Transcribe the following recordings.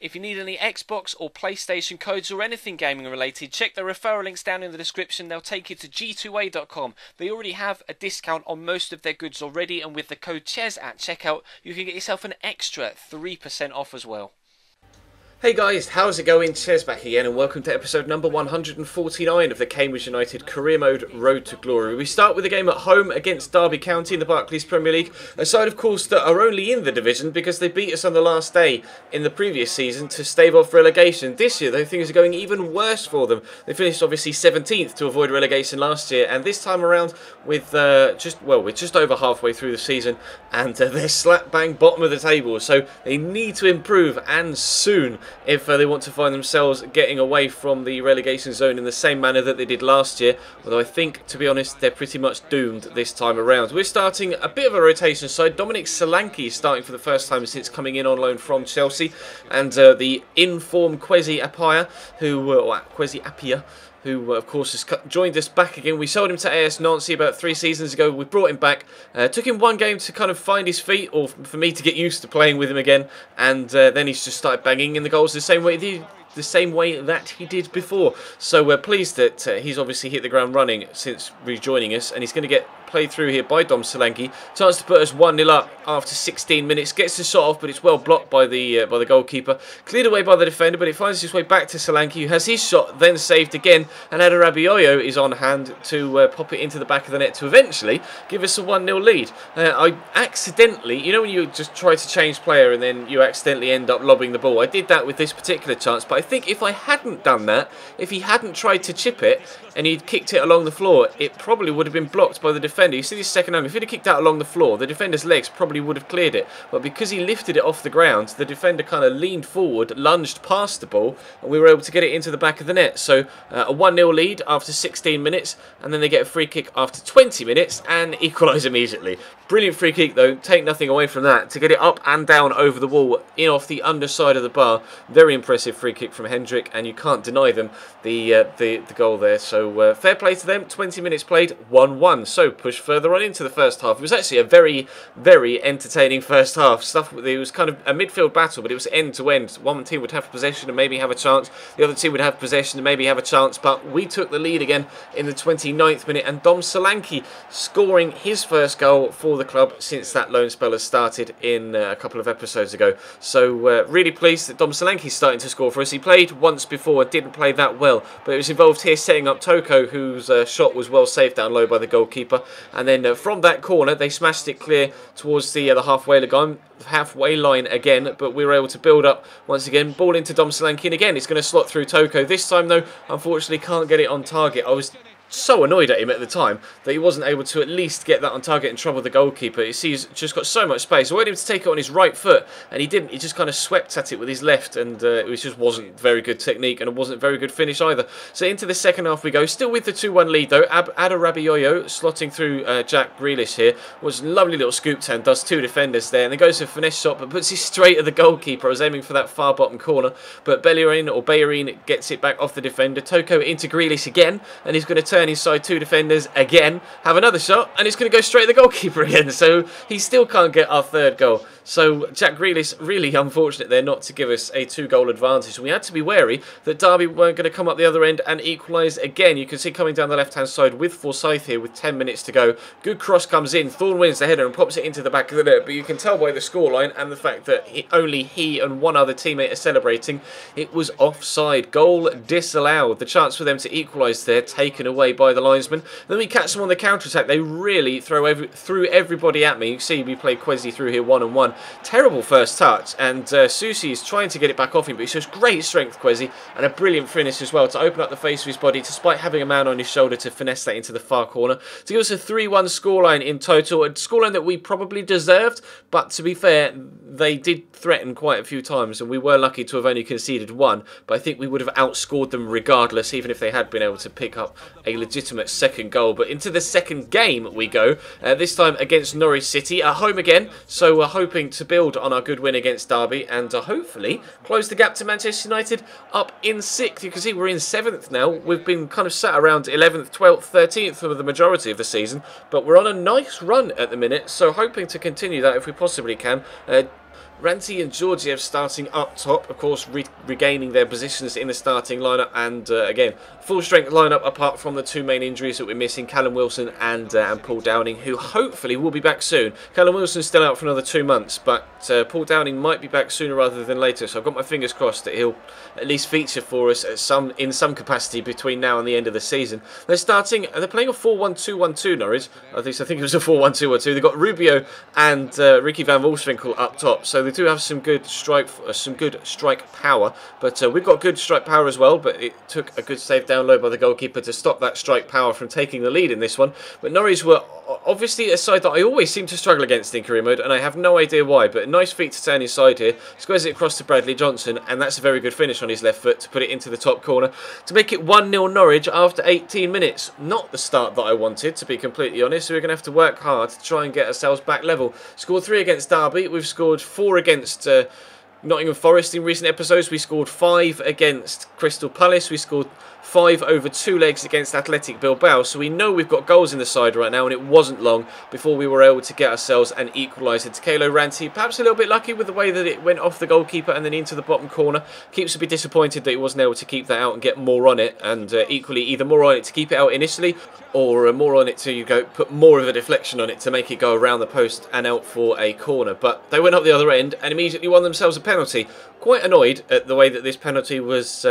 If you need any Xbox or PlayStation codes or anything gaming related, check the referral links down in the description. They'll take you to g2a.com. They already have a discount on most of their goods already, and with the code CHES at checkout, you can get yourself an extra 3% off as well. Hey guys, how's it going? Ches back again, and welcome to episode number 149 of the Cambridge United Career Mode Road to Glory. We start with a game at home against Derby County in the Barclays Premier League, a side of course that are only in the division because they beat us on the last day in the previous season to stave off relegation. This year though, things are going even worse for them. They finished obviously 17th to avoid relegation last year, and this time around with we're just over halfway through the season, and they're slap bang bottom of the table, so they need to improve, and soon, if they want to find themselves getting away from the relegation zone in the same manner that they did last year. Although I think, to be honest, they're pretty much doomed this time around. We're starting a bit of a rotation side. Dominic Solanke is starting for the first time since coming in on loan from Chelsea, and the in-form Kwesi Appiah, who of course has joined us back again. We sold him to AS Nancy about 3 seasons ago. We brought him back. Took him one game to kind of find his feet, or for me to get used to playing with him again. And then he's just started banging in the goals the same way that he did before. So we're pleased that he's obviously hit the ground running since rejoining us, and he's going to get played through here by Dom Solanke. Chance to put us 1-0 up after 16 minutes. Gets the shot off, but it's well blocked by the goalkeeper. Cleared away by the defender, but it finds its way back to Solanke, who has his shot then saved again. And Adarabioyo is on hand to pop it into the back of the net to eventually give us a 1-0 lead. I accidentally, you know when you just try to change player and then you accidentally end up lobbing the ball? I did that with this particular chance, but I think if I hadn't done that, if he hadn't tried to chip it and he'd kicked it along the floor, it probably would have been blocked by the defender. You see this second time, if he'd have kicked out along the floor, the defender's legs probably would have cleared it. But because he lifted it off the ground, the defender kind of leaned forward, lunged past the ball, and we were able to get it into the back of the net. So a 1-0 lead after 16 minutes, and then they get a free kick after 20 minutes and equalise immediately. Brilliant free kick though, take nothing away from that, to get it up and down over the wall, in off the underside of the bar. Very impressive free kick from Hendrick, and you can't deny them the goal there. So fair play to them. 20 minutes played, 1-1. So push further on into the first half. It was actually a very, very entertaining first half. It was kind of a midfield battle, but it was end to end. One team would have possession and maybe have a chance. The other team would have possession and maybe have a chance, but we took the lead again in the 29th minute, and Dom Solanke scoring his first goal for the club since that loan spell has started in a couple of episodes ago. So really pleased that Dom Solanke is starting to score for us. He played once before and didn't play that well, but it was involved here setting up Toko, whose shot was well saved down low by the goalkeeper. And then from that corner, they smashed it clear towards the halfway line again, but we were able to build up once again. Ball into Dom Solanke, and again it's going to slot through Toko. This time though, unfortunately can't get it on target. I was so annoyed at him at the time that he wasn't able to at least get that on target and trouble the goalkeeper. You see, he's just got so much space. I wanted him to take it on his right foot, and he didn't. He just kind of swept at it with his left, and it just wasn't very good technique, and it wasn't very good finish either. So into the second half we go, still with the 2-1 lead though. Adarabioyo slotting through Jack Grealish here. Was a lovely little scoop turn, does 2 defenders there, and then goes for a finesse shot, but puts it straight at the goalkeeper. I was aiming for that far bottom corner, but Bellerin gets it back off the defender. Toko into Grealish again, and he's going to turn inside 2 defenders again, have another shot, and it's going to go straight at the goalkeeper again. So he still can't get our third goal. So Jack Grealish, really unfortunate there not to give us a 2-goal advantage. We had to be wary that Derby weren't going to come up the other end and equalise again. You can see coming down the left-hand side with Forsyth here with 10 minutes to go. Good cross comes in. Thorne wins the header and pops it into the back of the net. But you can tell by the scoreline and the fact that only he and one other teammate are celebrating, it was offside. Goal disallowed. The chance for them to equalise there taken away by the linesman. Then we catch them on the counter-attack. They really threw everybody at me. You can see we play Kwesi through here 1-on-1. Terrible first touch, and Susi is trying to get it back off him, but he shows great strength, Kwesi, and a brilliant finish as well to open up the face of his body despite having a man on his shoulder to finesse that into the far corner to give us a 3-1 scoreline in total. A scoreline that we probably deserved, but to be fair, they did threaten quite a few times, and we were lucky to have only conceded 1, but I think we would have outscored them regardless, even if they had been able to pick up a legitimate second goal. But into the second game we go, this time against Norwich City, at home again, so we're hoping to build on our good win against Derby and hopefully close the gap to Manchester United up in 6th. You can see we're in 7th now. We've been kind of sat around 11th, 12th, 13th for the majority of the season, but we're on a nice run at the minute, so hoping to continue that if we possibly can. Ranti and Georgiev starting up top, of course regaining their positions in the starting lineup, and again, full strength lineup apart from the two main injuries that we're missing, Callum Wilson and Paul Downing, who hopefully will be back soon. Callum Wilson's still out for another 2 months, but Paul Downing might be back sooner rather than later, so I've got my fingers crossed that he'll at least feature for us at in some capacity between now and the end of the season. They're playing a 4-1-2-1-2, Norwich. At least I think it was a 4-1-2-1-2. They've got Rubio and Ricky van Wolfswinkel up top, so they do have some good strike power, but we've got good strike power as well, but it took a good save down low by the goalkeeper to stop that strike power from taking the lead in this one. But Norwich were obviously a side that I always seem to struggle against in career mode, and I have no idea why, but a nice feat to turn inside here, squares it across to Bradley Johnson, and that's a very good finish on his left foot to put it into the top corner to make it 1-0 Norwich after 18 minutes. Not the start that I wanted, to be completely honest, so we're going to have to work hard to try and get ourselves back level. Scored 3 against Derby, we've scored 4 against Nottingham Forest in recent episodes. We scored 5 against Crystal Palace. We scored 5 over 2 legs against Athletic Bilbao. So we know we've got goals in the side right now, and it wasn't long before we were able to get ourselves an equaliser. Takelo Ranti, perhaps a little bit lucky with the way that it went off the goalkeeper and then into the bottom corner. Keeps a bit disappointed that he wasn't able to keep that out and get more on it, and equally either more on it to keep it out initially, or more on it to put more of a deflection on it to make it go around the post and out for a corner. But they went up the other end and immediately won themselves a penalty. Quite annoyed at the way that this penalty was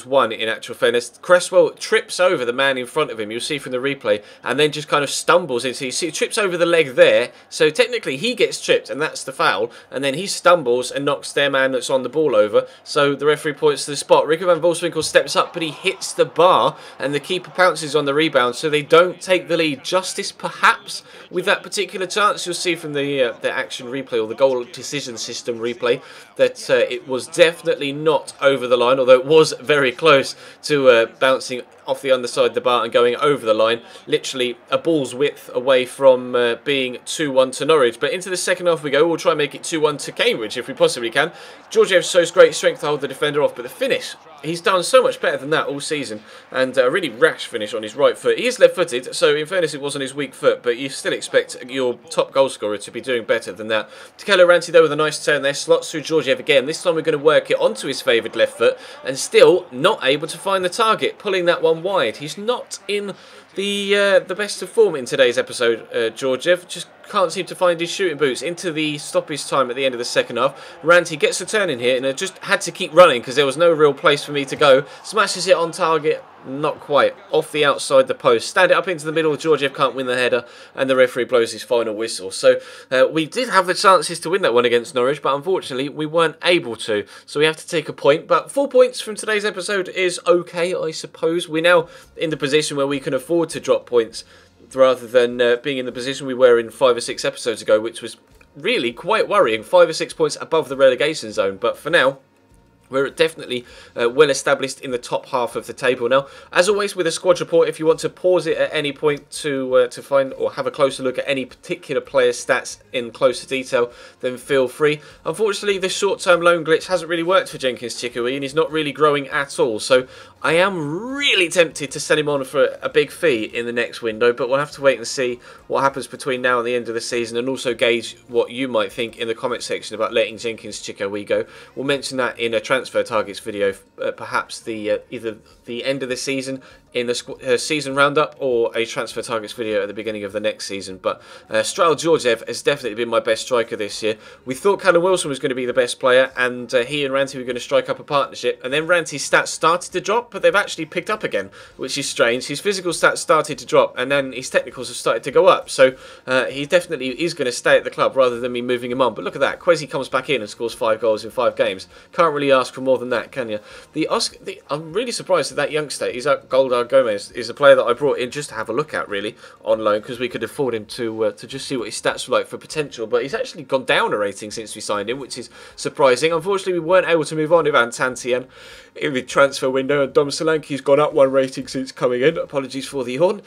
won, in actual fairness. Cresswell trips over the man in front of him, you'll see from the replay, and then just kind of stumbles into, you see, trips over the leg there, so technically he gets tripped and that's the foul, and then he stumbles and knocks their man that's on the ball over, so the referee points to the spot. Ricky van Wolfswinkel steps up, but he hits the bar and the keeper pounces on the rebound, so they don't take the lead. Justice perhaps with that particular chance. You'll see from the action replay, or the goal decision system replay, that it was definitely not over the line, although it was very close to bouncing off the underside of the bar and going over the line, literally a ball's width away from being 2-1 to Norwich. But into the second half we go. We'll try and make it 2-1 to Cambridge if we possibly can. Georgiev shows great strength to hold the defender off, but the finish, he's done so much better than that all season, and a really rash finish on his right foot. He is left-footed, so in fairness it wasn't his weak foot, but you still expect your top goal scorer to be doing better than that. Takelo Ranti though with a nice turn there, slots through Georgiev again. This time we're going to work it onto his favoured left foot, and still not able to find the target, pulling that one wide. He's not in the best of form in today's episode, Georgiev. Just can't seem to find his shooting boots. Into the stoppage time at the end of the second half. Ranti gets the turn in here, and I just had to keep running because there was no real place for me to go. Smashes it on target. Not quite. Off the outside the post. Stand it up into the middle. Georgiev can't win the header, and the referee blows his final whistle. So we did have the chances to win that one against Norwich, but unfortunately we weren't able to. So we have to take a point. But 4 points from today's episode is okay, I suppose. We're now in the position where we can afford to drop points, rather than being in the position we were in 5 or 6 episodes ago, which was really quite worrying. 5 or 6 points above the relegation zone. But for now, we're definitely well established in the top half of the table now. As always, with a squad report, if you want to pause it at any point to find or have a closer look at any particular player's stats in closer detail, then feel free. Unfortunately, this short-term loan glitch hasn't really worked for Jenkins Chikui, and he's not really growing at all. So I am really tempted to send him on for a big fee in the next window, but we'll have to wait and see what happens between now and the end of the season, and also gauge what you might think in the comment section about letting Jenkins Chikui go. We'll mention that in a transfer targets video, perhaps either the end of the season in the season roundup, or a transfer targets video at the beginning of the next season. But Strahl Georgiev has definitely been my best striker this year. We thought Callum Wilson was going to be the best player, and he and Ranti were going to strike up a partnership, and then Ranti's stats started to drop, but they've actually picked up again, which is strange. His physical stats started to drop, and then his technicals have started to go up, so he definitely is going to stay at the club rather than me moving him on. But look at that, Kwesi comes back in and scores 5 goals in 5 games. Can't really ask for more than that, can you? I'm really surprised that youngster, he's Goldar Gomez, is a player that I brought in just to have a look at, really, on loan, because we could afford him to just see what his stats were like for potential. But he's actually gone down a rating since we signed him, which is surprising. Unfortunately, we weren't able to move on with Antantian in the transfer window, and Dom Solanke's gone up 1 rating since coming in. Apologies for the yawn.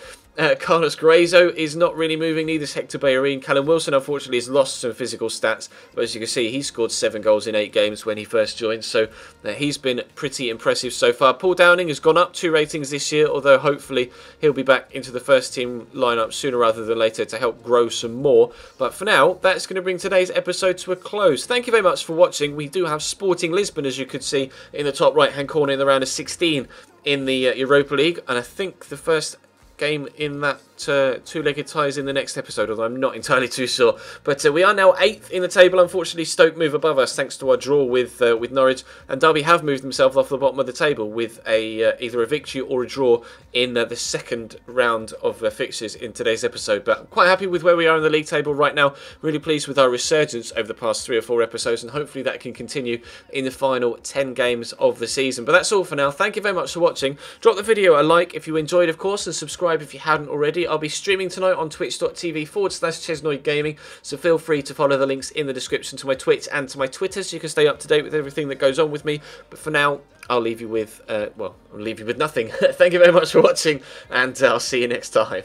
Carlos Gruezo is not really moving, neither is Hector Bellerin. Callum Wilson, unfortunately, has lost some physical stats, but as you can see, he scored 7 goals in 8 games when he first joined, so he's been pretty impressive so far. Paul Downing has gone up 2 ratings this year, although hopefully he'll be back into the first team lineup sooner rather than later to help grow some more. But for now, that's going to bring today's episode to a close. Thank you very much for watching. We do have Sporting Lisbon, as you could see, in the top right-hand corner in the round of 16 in the Europa League, and I think the first game in that two-legged tie is in the next episode, although I'm not entirely too sure. But we are now 8th in the table. Unfortunately, Stoke move above us thanks to our draw with Norwich, and Derby have moved themselves off the bottom of the table with either a victory or a draw in the second round of fixtures in today's episode. But I'm quite happy with where we are in the league table right now. Really pleased with our resurgence over the past 3 or 4 episodes, and hopefully that can continue in the final 10 games of the season. But that's all for now. Thank you very much for watching. Drop the video a like if you enjoyed, of course, and subscribe if you hadn't already. I'll be streaming tonight on twitch.tv/Chesnoid Gaming, so feel free to follow the links in the description to my Twitch and to my Twitter so you can stay up to date with everything that goes on with me. But for now, I'll leave you with, I'll leave you with nothing. Thank you very much for watching, and I'll see you next time.